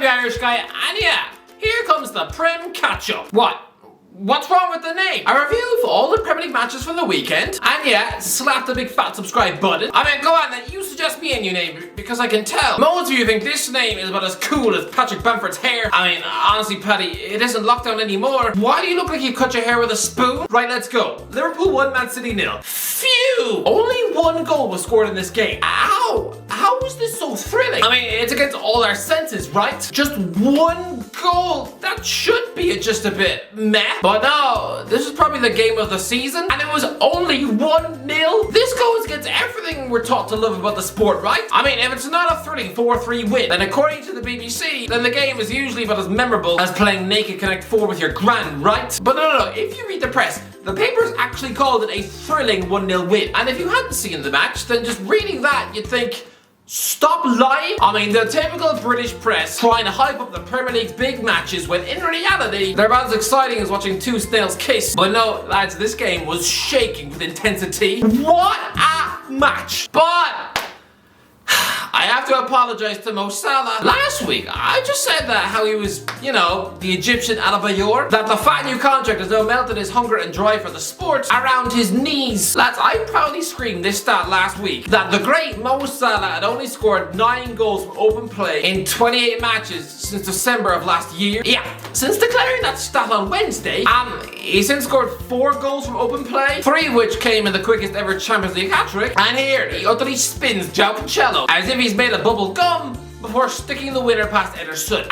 the Irish guy, and yeah, here comes the Prem Catchup. What's wrong with the name? A review for all the Premier League matches from the weekend. And yeah, slap the big fat subscribe button. I mean, go on then, you suggest me a new name, because I can tell. Most of you think this name is about as cool as Patrick Bamford's hair. I mean, honestly, Paddy, it isn't lockdown anymore. Why do you look like you cut your hair with a spoon? Right, let's go. Liverpool 1, Man City 0. Phew! Only one goal was scored in this game. How is this so thrilling? I mean, it's against all our senses, right? Just one goal. That should be just a bit meh. But no, this is probably the game of the season, and it was only 1-0. This goes against everything we're taught to love about the sport, right? I mean, if it's not a thrilling 4-3 win, then according to the BBC, then the game is usually about as memorable as playing Naked Connect 4 with your gran, right? But no, if you read the press, the papers actually called it a thrilling 1-0 win. And if you hadn't seen the match, then just reading that, you'd think, stop lying. I mean, the typical British press trying to hype up the Premier League's big matches when in reality, they're about as exciting as watching two snails kiss. But no, lads, this game was shaking with intensity. What a match. But I have to apologize to Mo Salah. Last week, I just said that how he was, you know, the Egyptian Adebayor, that the fat new contract has now melted his hunger and drive for the sport around his knees. Lads, I proudly screamed this stat last week, that the great Mo Salah had only scored 9 goals from open play in 28 matches since December of last year. Yeah, since declaring that stat on Wednesday, he's since scored 4 goals from open play, 3 of which came in the quickest ever Champions League hat-trick, and here he utterly spins João Cancelo as if he's made of bubble gum before sticking the winner past Ederson.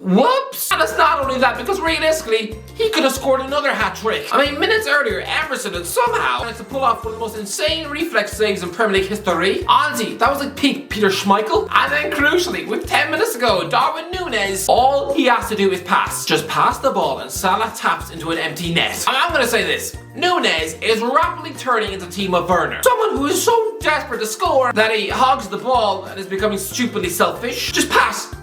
Whoops! And it's not only that, because realistically, he could have scored another hat-trick. I mean, minutes earlier, Emerson had somehow managed to pull off one of the most insane reflex saves in Premier League history. Honestly, that was like peak Peter Schmeichel. And then crucially, with 10 minutes ago, Darwin Núñez, all he has to do is pass. Just pass the ball and Salah taps into an empty net. I'm gonna say this. Núñez is rapidly turning into Timo Werner. Someone who is so desperate to score that he hogs the ball and is becoming stupidly selfish. Just pass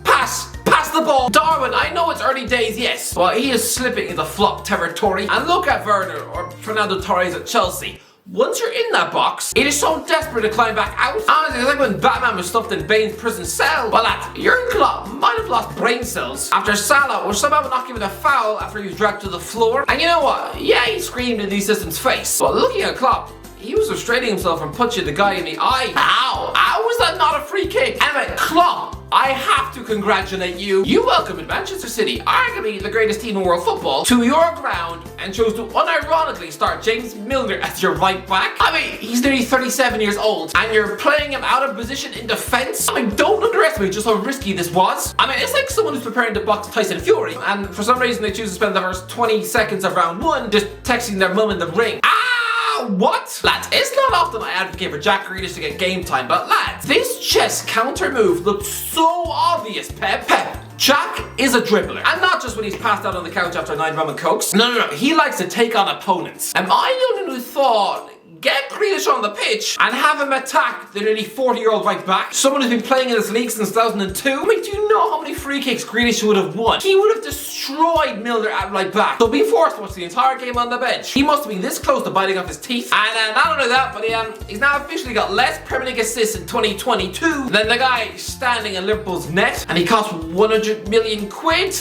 the ball. Darwin, I know it's early days, yes, but he is slipping into flop territory. And look at Werner or Fernando Torres at Chelsea. Once you're in that box, it is so desperate to climb back out. Honestly, it's like when Batman was stuffed in Bane's prison cell. Well, lads, Jurgen Klopp might have lost brain cells after Salah was somehow not given a foul after he was dragged to the floor. And you know what? Yeah, he screamed in the assistant's face. But looking at Klopp, he was restraining himself from punching the guy in the eye. How was that not a free kick? Anyway, Klopp, I have to congratulate you. You welcomed Manchester City, arguably the greatest team in world football, to your ground and chose to unironically start James Milner as your right back. I mean, he's nearly 37 years old and you're playing him out of position in defense. I mean, don't underestimate just how risky this was. I mean, it's like someone who's preparing to box Tyson Fury and for some reason they choose to spend the first 20 seconds of round 1 just texting their mum in the ring. What? Lads, it's not often I advocate for Jack Grealish to get game time, but lads, this chess counter move looked so obvious, Pep. Jack is a dribbler, and not just when he's passed out on the couch after 9 rum and cokes. No, he likes to take on opponents. Am I the only one who thought, get Grealish on the pitch and have him attack the nearly 40-year-old right back? Someone who's been playing in this league since 2002? I mean, do you know how many free kicks Grealish would have won? He would have destroyed Milner at right back. So being forced to watch the entire game on the bench, he must have been this close to biting off his teeth. And not only that, but he's now officially got less Premier League assists in 2022 than the guy standing in Liverpool's net, and he cost 100 million quid.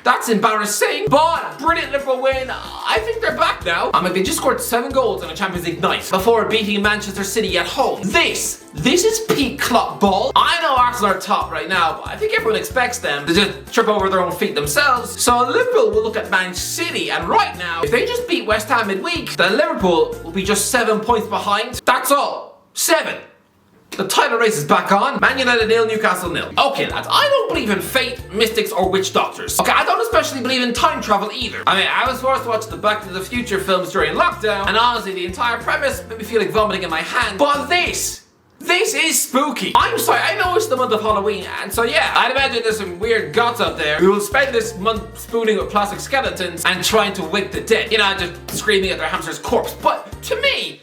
That's embarrassing, but brilliant Liverpool win. I think they're back now. I mean, they just scored 7 goals on a Champions League night before beating Manchester City at home. This is peak Klopp ball. I know Arsenal are top right now, but I think everyone expects them to just trip over their own feet themselves. So Liverpool will look at Man City, and right now, if they just beat West Ham midweek, then Liverpool will be just 7 points behind. That's all. 7. The title race is back on. Man United 0, Newcastle 0. Okay, lads, I don't believe in fate, mystics, or witch doctors. Okay, I don't especially believe in time travel either. I mean, I was forced to watch the Back to the Future films during lockdown, and honestly, the entire premise made me feel like vomiting in my hand. But this is spooky. I'm sorry, I know it's the month of Halloween, and so yeah, I'd imagine there's some weird gods out there who will spend this month spooning with plastic skeletons and trying to wake the dead. You know, just screaming at their hamster's corpse. But to me,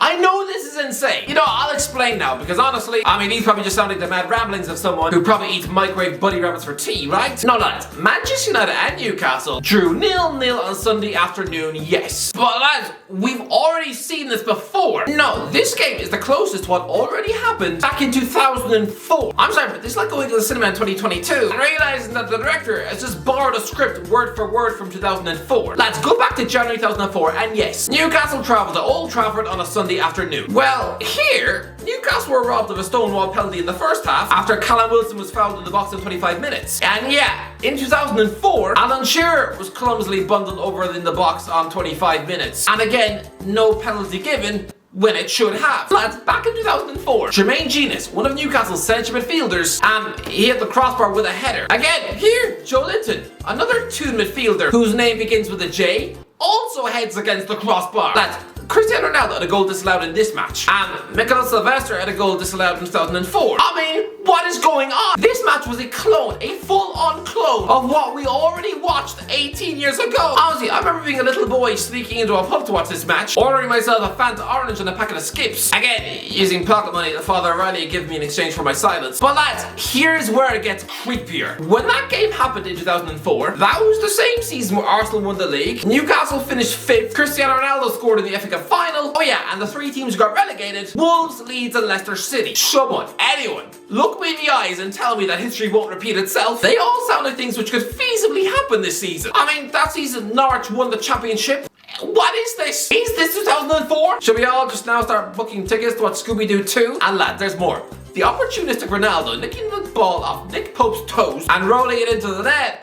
I know this is insane. You know, I'll explain now, because honestly, I mean, these probably just sound like the mad ramblings of someone who probably eats microwave buddy rabbits for tea, right? No, lads, Manchester United and Newcastle drew 0-0 on Sunday afternoon, yes. But lads, we've already seen this before. No, this game is the closest to what already happened back in 2004. I'm sorry, but this is like going to the cinema in 2022 and realizing that the director has just borrowed a script word for word from 2004. Lads, go back to January 2004, and yes, Newcastle travelled to Old Trafford on a Sunday afternoon. Well, here, Newcastle were robbed of a stonewall penalty in the first half after Callum Wilson was fouled in the box in 25 minutes. And yeah, in 2004, Alan Shearer was clumsily bundled over in the box on 25 minutes. And again, no penalty given when it should have. Lads, back in 2004, Jermaine Genius, one of Newcastle's central midfielders, he hit the crossbar with a header. Again, here, Joe Linton, another Toon midfielder whose name begins with a J, also heads against the crossbar. Lads, Cristiano Ronaldo had a goal disallowed in this match, and Michael Sylvester had a goal disallowed in 2004. I mean, what is going on? This match was a clone, a full-on clone of what we already watched 18 years ago. Honestly, I remember being a little boy sneaking into a pub to watch this match, ordering myself a Fanta Orange and a packet of Skips. Again, using pocket money that Father O'Reilly had given me in exchange for my silence. But lads, here's where it gets creepier. When that game happened in 2004, that was the same season where Arsenal won the league, Newcastle finished 5th, Cristiano Ronaldo scored in the FA Cup final, oh yeah, and the 3 teams who got relegated, Wolves, Leeds and Leicester City. Someone, anyone, look me in the eyes and tell me that history won't repeat itself. They all sound like things which could feasibly happen this season. I mean, that season Norwich won the championship. What is this? Is this 2004? Should we all just now start booking tickets to watch Scooby-Doo 2? And lad, there's more. The opportunistic Ronaldo nicking the ball off Nick Pope's toes and rolling it into the net.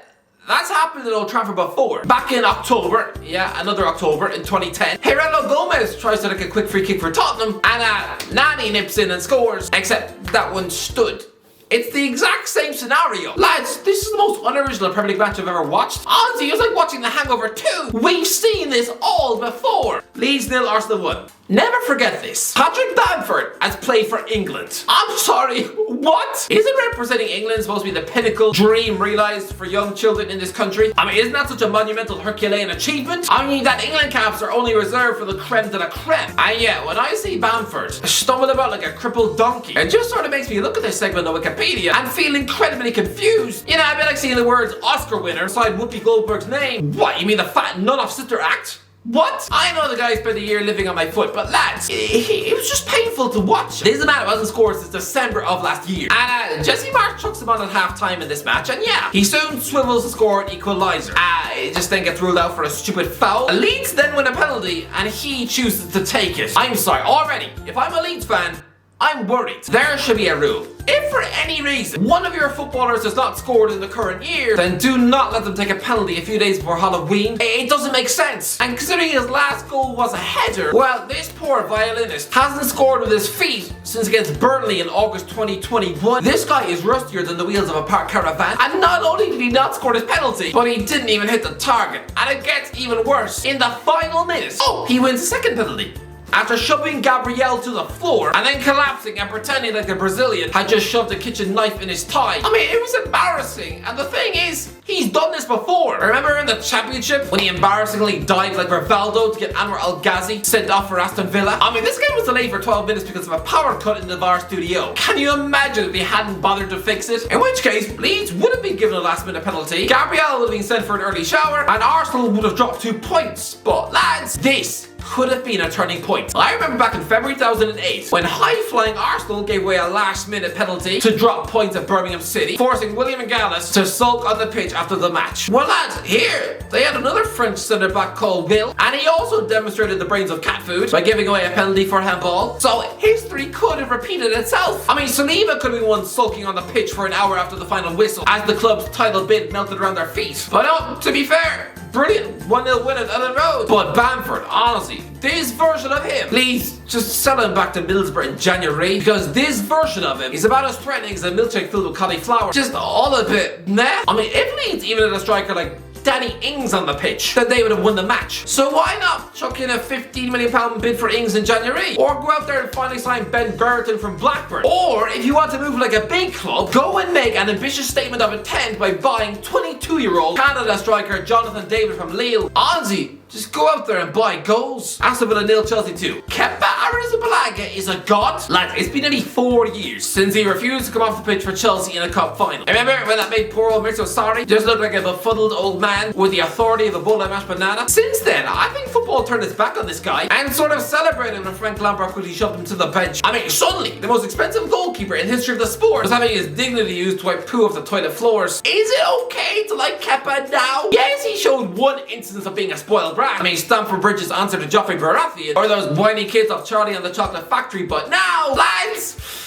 That's happened at Old Trafford before. Back in October, yeah, another October in 2010, Gerardo Gomez tries to take a quick free kick for Tottenham, and Nani nips in and scores, except that one stood. It's the exact same scenario. Lads, this is the most unoriginal Premier League match I've ever watched. Honestly, it was like watching The Hangover 2. We've seen this all before. Leeds 0, Arsenal 1. Never forget this. Patrick Bamford has played for England. I'm sorry, what? Isn't representing England supposed to be the pinnacle dream realized for young children in this country? I mean, isn't that such a monumental Herculean achievement? I mean, that England caps are only reserved for the creme de la creme. And yeah, when I see Bamford stumble about like a crippled donkey, it just sort of makes me look at this segment on Wikipedia and feel incredibly confused. You know, I bet like seeing the words Oscar winner beside Whoopi Goldberg's name. What, you mean the fat nun-off sister act? What? I know the guy spent a year living on my foot, but lads, it was just painful to watch. This man wasn't scored since December of last year. And Jesse Marsh chucks him on at half-time in this match, and yeah, he soon swivels to score an equaliser. It just then gets ruled out for a stupid foul. Leeds then win a penalty, and he chooses to take it. I'm sorry, already, if I'm a Leeds fan, I'm worried. There should be a rule. If for any reason one of your footballers has not scored in the current year, then do not let them take a penalty a few days before Halloween. It doesn't make sense. And considering his last goal was a header, well, this poor violinist hasn't scored with his feet since against Burnley in August 2021. This guy is rustier than the wheels of a parked caravan. And not only did he not score his penalty, but he didn't even hit the target. And it gets even worse. In the final minutes, he wins the second penalty. After shoving Gabriel to the floor and then collapsing and pretending like the Brazilian had just shoved a kitchen knife in his thigh. I mean, it was embarrassing. And the thing is, he's done this before. Remember in the championship when he embarrassingly dived like Rivaldo to get Anwar El Ghazi sent off for Aston Villa? I mean, this game was delayed for 12 minutes because of a power cut in the VAR studio. Can you imagine if they hadn't bothered to fix it? In which case, Leeds would have been given a last minute penalty, Gabriel would have been sent for an early shower, and Arsenal would have dropped 2 points. But lads, this could have been a turning point. I remember back in February 2008 when high-flying Arsenal gave away a last-minute penalty to drop points at Birmingham City, forcing William Gallas to sulk on the pitch after the match. Well lads, here they had another French centre-back called Will, and he also demonstrated the brains of cat food by giving away a penalty for a handball. So history could have repeated itself. I mean, Saliba could have been one sulking on the pitch for an hour after the final whistle as the club's title bid melted around their feet. But no, to be fair, brilliant 1-0 win at Ellen Road. But Bamford, honestly, this version of him, please just sell him back to Middlesbrough in January, because this version of him is about as threatening as a milkshake filled with cauliflower. Just all a bit meh. I mean, if Leeds even had a striker like Danny Ings on the pitch, then they would have won the match. So why not chuck in a £15 million bid for Ings in January? Or go out there and finally sign Ben Brereton from Blackburn? Or if you want to move like a big club, go and make an ambitious statement of intent by buying 22-year-old Canada striker Jonathan David from Lille. Honestly, Just go out there and buy goals. Aston Villa 0, Chelsea 2. Kepa Arrizabalaga is a god. Lad, it's been nearly 4 years since he refused to come off the pitch for Chelsea in a cup final. Remember when that made poor old Mr. Sarri just look like a befuddled old man with the authority of a bull and mashed banana? Since then, I think football turned its back on this guy and sort of celebrated when Frank Lampard quickly shoved him to the bench. I mean, suddenly, the most expensive goalkeeper in the history of the sport was having his dignity used to wipe poo off the toilet floors. Is it okay to like Kepa now? Yes, he showed one instance of being a spoiled brat. I mean, Stamford Bridge's answer to Joffrey Baratheon, or those whiny kids of Charlie and the Chocolate Factory, but now, lads,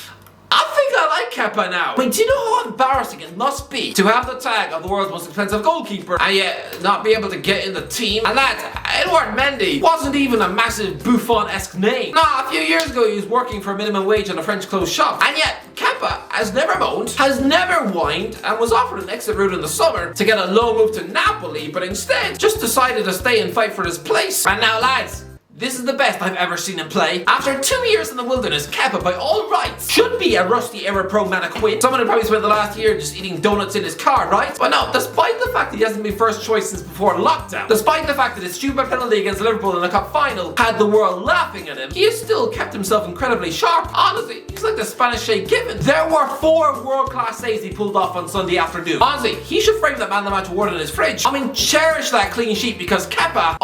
I think I like Kepa now. I mean, do you know how embarrassing it must be to have the tag of the world's most expensive goalkeeper and yet not be able to get in the team? And lads, Edouard Mendy wasn't even a massive Buffon-esque name. Nah, a few years ago he was working for a minimum wage in a French clothes shop. And yet, Kepa has never moaned, has never whined, and was offered an exit route in the summer to get a loan move to Napoli, but instead just decided to stay and fight for his place. And now, lads, this is the best I've ever seen him play. After 2 years in the wilderness, Kepa, by all rights, should be a rusty era pro mannequin. Someone who probably spent the last year just eating donuts in his car, right? But no, despite the fact that he hasn't been first choice since before lockdown, despite the fact that his stupid penalty against Liverpool in the cup final had the world laughing at him, he has still kept himself incredibly sharp. Honestly, he's like the Spanish Shay Given. There were 4 world-class saves he pulled off on Sunday afternoon. Honestly, he should frame that man of the match award in his fridge. I mean, cherish that clean sheet because Kepa,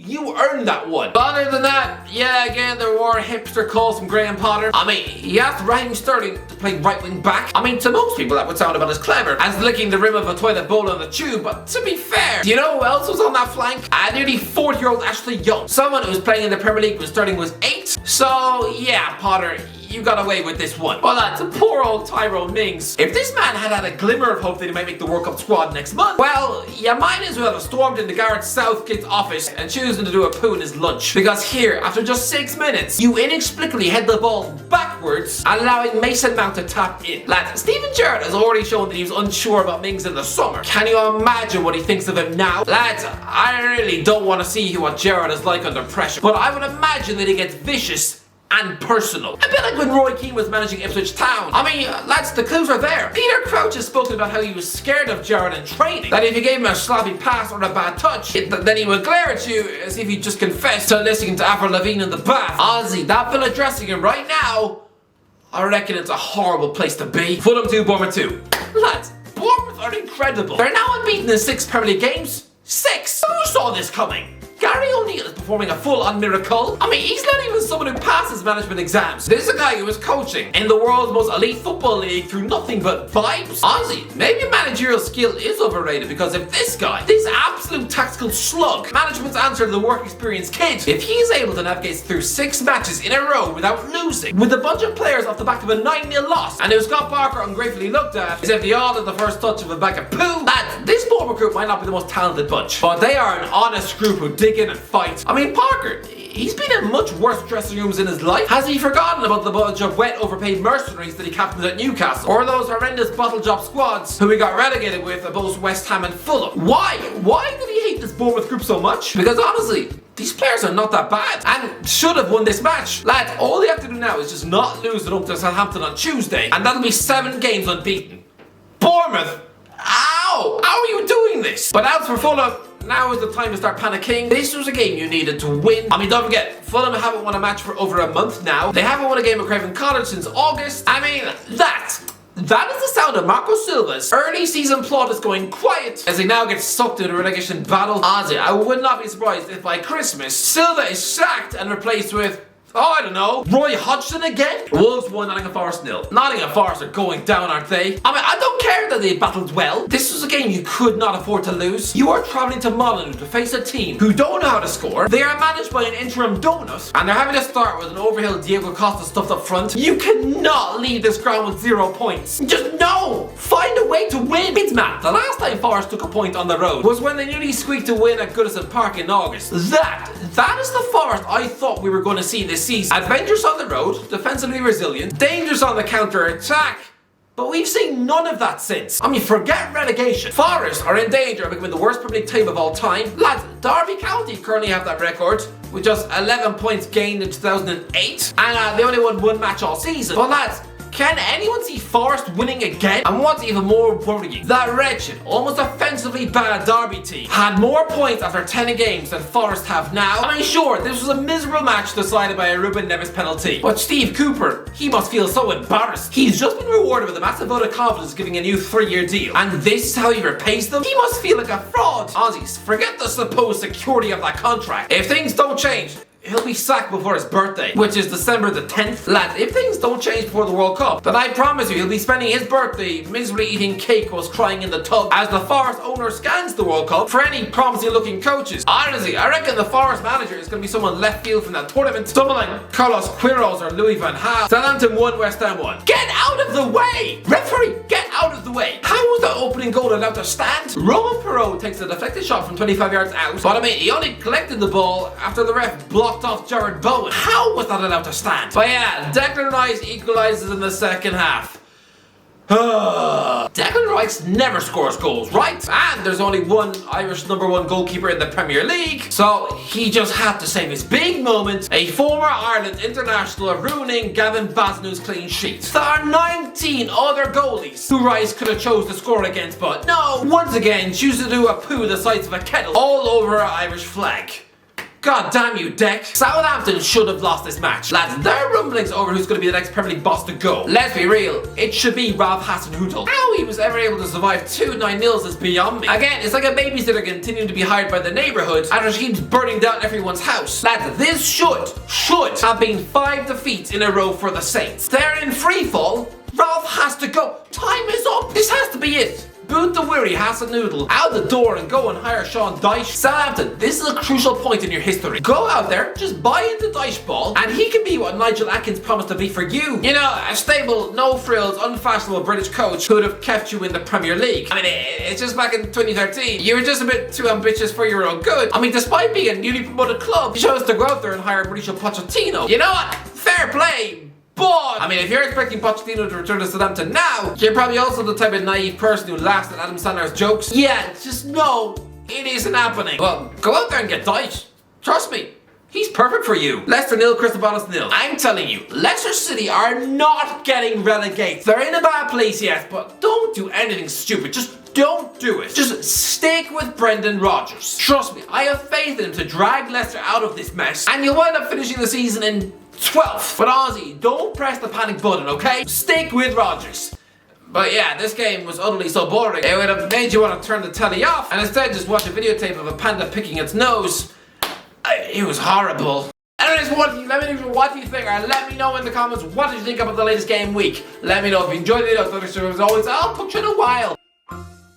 you earned that one. But other than that, yeah, again, there were hipster calls from Graham Potter. I mean, he asked Raheem Sterling to play right wing back. I mean, to most people that would sound about as clever as licking the rim of a toilet bowl on the tube, but to be fair, do you know who else was on that flank? A nearly 40-year-old Ashley Young. Someone who was playing in the Premier League when Sterling was 8. So, yeah, Potter, you got away with this one. But to poor old Tyrone Mings, if this man had a glimmer of hope that he might make the World Cup squad next month, well, you might as well have stormed into Gareth Southgate's office and chosen to do a poo in his lunch. Because here, after just 6 minutes, you inexplicably head the ball backwards, allowing Mason Mount to tap in. Lads, Steven Gerrard has already shown that he was unsure about Mings in the summer. Can you imagine what he thinks of him now? Lads, I really don't want to see what Gerrard is like under pressure, but I would imagine that he gets vicious and personal. A bit like when Roy Keane was managing Ipswich Town. I mean, lads, the clues are there. Peter Crouch has spoken about how he was scared of Gerrard in training. That if you gave him a sloppy pass or a bad touch, then he would glare at you as if he just confessed to listening to Avril Lavigne in the bath. Honestly, that Villa dressing room right now, I reckon it's a horrible place to be. Fulham 2, Bournemouth 2. Lads, Bournemouth are incredible. They're now unbeaten in 6 Premier League games. 6! Who saw this coming? Gary O'Neill is performing a full-on miracle. I mean, he's not even someone who passes management exams. This is a guy who is coaching in the world's most elite football league through nothing but vibes. Honestly, maybe managerial skill is overrated because if this guy, this absolute tactical slug, management's answer to the work experience kid, if he's able to navigate through 6 matches in a row without losing, with a bunch of players off the back of a 9-0 loss, and who Scott Parker ungratefully looked at as if they all did the first touch of a bag of poo, lads, this Bournemouth group might not be the most talented bunch, but they are an honest group who dig in and fight. I mean, Parker, he's been in much worse dressing rooms in his life. Has he forgotten about the bunch of wet, overpaid mercenaries that he captained at Newcastle? Or those horrendous bottle job squads who he got relegated with at both West Ham and Fulham? Why? Why did he hate this Bournemouth group so much? Because honestly, these players are not that bad and should have won this match. Lads, all they have to do now is just not lose at home to Southampton on Tuesday, and that'll be 7 games unbeaten. Bournemouth! Ow! How are you doing this? But as for Fulham, now is the time to start panicking. This was a game you needed to win. I mean, don't forget, Fulham haven't won a match for over a month now. They haven't won a game at Craven Cottage since August. I mean, that is the sound of Marco Silva's early season plot is going quiet as he now gets sucked into a relegation battle. Honestly, I would not be surprised if by Christmas, Silva is sacked and replaced with, I don't know, Roy Hodgson again? Wolves 1, Nottingham Forest 0. Nottingham Forest are going down, aren't they? I mean, I don't care that they battled well. This was a game you could not afford to lose. You are travelling to Molyneux to face a team who don't know how to score. They are managed by an interim donut, and they're having to start with an overhill Diego Costa stuffed up front. You cannot leave this ground with 0 points. Just no! Find a way to win. It's mad. The last time Forest took a point on the road was when they nearly squeaked a win at Goodison Park in August. That is the Forest I thought we were going to see this season. Adventurous on the road, defensively resilient, dangerous on the counter-attack, but we've seen none of that since. I mean, forget relegation. Forest are in danger of becoming the worst Premier League team of all time. Lads, Derby County currently have that record with just 11 points gained in 2008, and they only won 1 match all season. But lads, Can anyone see Forest winning again? And what's even more worrying, that wretched, almost offensively bad Derby team had more points after 10 games than Forest have now. I mean, sure, this was a miserable match decided by a Ruben Neves penalty, but Steve Cooper, he must feel so embarrassed. He's just been rewarded with a massive vote of confidence giving a new 3-year deal, and this is how he repays them? He must feel like a fraud. Aussies, forget the supposed security of that contract. If things don't change, he'll be sacked before his birthday, which is December the 10th. Lads, if things don't change before the World Cup, then I promise you he'll be spending his birthday miserably eating cake whilst crying in the tub as the Forest owner scans the World Cup for any promising looking coaches. Honestly, I reckon the Forest manager is going to be someone left field from that tournament. Someone like Carlos Queiroz or Louis van Gaal. Southampton 1, West Ham 1. Get out of the way! Referee, get out of the way! How was the opening goal allowed to stand? Roman Perrault takes a deflected shot from 25 yards out, but I mean, he only collected the ball after the ref blocked off Jared Bowen. How was that allowed to stand? But yeah, Declan Rice equalises in the second half. Declan Rice never scores goals, right? And there's only one Irish #1 goalkeeper in the Premier League, so he just had to save his big moment. A former Ireland international ruining Gavin Basnu's clean sheet. There are 19 other goalies who Rice could have chose to score against, but no, once again chooses to do a poo the size of a kettle all over our Irish flag. God damn you, Deck. Southampton should have lost this match. Lads, there are rumblings over who's going to be the next Premier League boss to go. Let's be real, it should be Ralph Hasenhüttl. How he was ever able to survive 2 9-0s is beyond me. Again, it's like a babysitter continuing to be hired by the neighbourhood after she keeps burning down everyone's house. Lads, this should have been 5 defeats in a row for the Saints. They're in free fall. Ralph has to go. Time is up. This has to be it. Boot the weary Hasenhüttl out the door and go and hire Sean Dyche. Southampton, this is a crucial point in your history. Go out there, just buy into Dyche ball, and he can be what Nigel Atkins promised to be for you. You know, a stable, no frills, unfashionable British coach who would have kept you in the Premier League. I mean, it's just back in 2013. You were just a bit too ambitious for your own good. I mean, despite being a newly promoted club, you chose to go out there and hire Mauricio Pochettino. You know what? Fair play. But, I mean, if you're expecting Pochettino to return to Southampton now, you're probably also the type of naive person who laughs at Adam Sandler's jokes. Yeah, just no, it isn't happening. Well, go out there and get Dyche. Trust me, he's perfect for you. Leicester 0, Crystal Palace 0. I'm telling you, Leicester City are not getting relegated. They're in a bad place, yes, but don't do anything stupid. Just don't do it. Just stick with Brendan Rodgers. Trust me, I have faith in him to drag Leicester out of this mess, and you'll wind up finishing the season in 12th. But Aussie, don't press the panic button, okay? Stick with Rodgers. But yeah, this game was utterly so boring, it would have made you want to turn the telly off and instead just watch a videotape of a panda picking its nose. It was horrible. Anyways, let me know what you think, or let me know in the comments what did you think about the latest game week. Let me know if you enjoyed the video. As always, I'll catch you in a while.